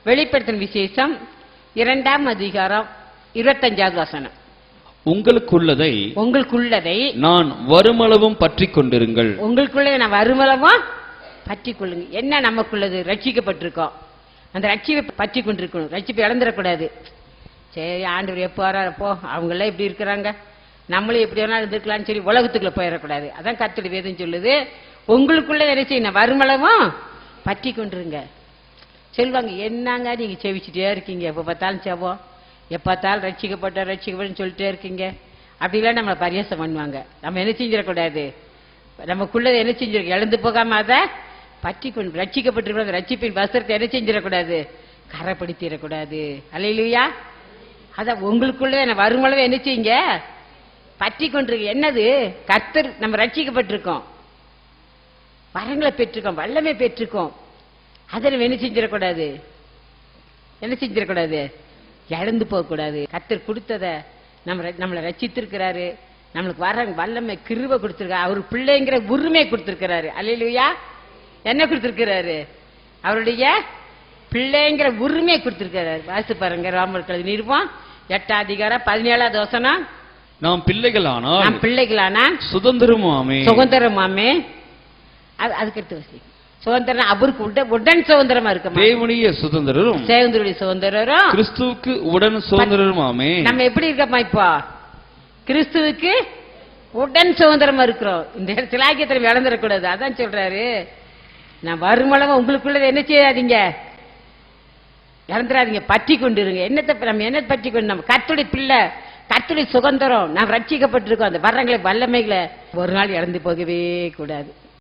வெளிப்படுத்தின விசேஷம் 2ஆம் அதிகாரம் 25வது வசனம். உங்களுக்குள்ளதை நான் வருமளவும் பற்றிக் கொண்டிருங்கள். உங்களுக்குள்ளதை நான் வருமளவும் பற்றிக் கொள்ளுங்க. என்ன நமக்குள்ளது? ரட்சிக்கப்பட்டிருக்கோம். அந்த ரட்சிப்பை பற்றி கொண்டிருக்கணும். ரட்சிப்பை இழந்துடக்கூடாது. சரி, ஆண்டவர் எப்போ வரப்போ அவங்களாம் எப்படி இருக்கிறாங்க, நம்மளும் எப்படி வேணாலும் இருந்திருக்கலாம்னு சொல்லி உலகத்துக்குள்ள போயிடக்கூடாது. அதான் கர்த்தருடைய வேதம் சொல்லுது, உங்களுக்குள்ள என்ன செய்யணும்? வருமளவும் பற்றி கொண்டிருங்க. சொல்லுவாங்க, என்னங்க நீங்க செவிச்சுட்டே இருக்கீங்க, எப்போ பார்த்தாலும் செவம், எப்போ பார்த்தாலும் ரட்சிக்கப்பட்டன்னு சொல்லிட்டே இருக்கீங்க, அப்படிலாம் நம்மளை பரியாசம் பண்ணுவாங்க. நம்ம என்ன செஞ்சிடக்கூடாது? நமக்குள்ளதை என்ன செஞ்சிருக்க? இழந்து போகாம அதை பற்றி கொண்டு ரட்சிக்கப்பட்டிருக்க ரட்சிப்பின் வஸ்திரத்தை என்ன செஞ்சிடக்கூடாது? கரைப்படுத்திடக்கூடாது. அல்லேலூயா. அதான் உங்களுக்குள்ள வருமளவு என்ன செய்யுங்க? பற்றி கொண்டிருக்க. என்னது? கர்த்தர் நம்ம ரட்சிக்கப்பட்டிருக்கோம், வரங்களை பெற்றிருக்கோம், வல்லமை பெற்றிருக்கோம். அதை நம்ம என்ன செஞ்சிடக்கூடாது? என்ன செஞ்சிடக்கூடாது? இழந்து போகக்கூடாது. கர்த்தர் கொடுத்ததை நம்மளை ரட்சித்திருக்கிறாரு, நம்மளுக்கு வர வல்லமை கிருபை கொடுத்திருக்காரு, அவர் பிள்ளைங்கிற உரிமை கொடுத்திருக்கிறாரு. அல்லேலூயா. என்ன கொடுத்திருக்கிறாரு? அவருடைய பிள்ளைங்கிற உரிமை கொடுத்திருக்கிறாரு. வாசி பாருங்க, ரோமர்கள் நிருபம் 8ஆம் அதிகாரம் 17வது வசனம். நாம் பிள்ளைகளானால் சுதந்திரமாமே. அதுக்கு அடுத்து வசி சுதந்திரம் அவருக்கு உடன் சுதந்திரமா இருக்கு. தேவனுடைய சுதந்திரம் கிறிஸ்துவுக்கு உடன் சுதந்திரமாமே. நம்ம எப்படி இருக்கோமா? இப்போ கிறிஸ்துவுக்கு உடன் சுதந்திரமா இருக்கிறோம். இந்த சிலாக்கியத்தில் இழந்துடக்கூடாது. அதான் சொல்றாரு, நான் வருமளவும் உங்களுக்குள்ளதை என்ன செய்யாதீங்க? இழந்துடாதீங்க, பற்றி கொண்டு இருங்க. என்னத்தை நம்ம என்ன பற்றி கொண்டு? நம்ம கர்த்தருடைய பிள்ளை, கர்த்தருடைய சுதந்திரம், நாம் ரட்சிக்கப்பட்டிருக்கோம். அந்த வர்றங்களை வல்லமைகளை ஒரு நாள் இழந்து போகவே கூடாது.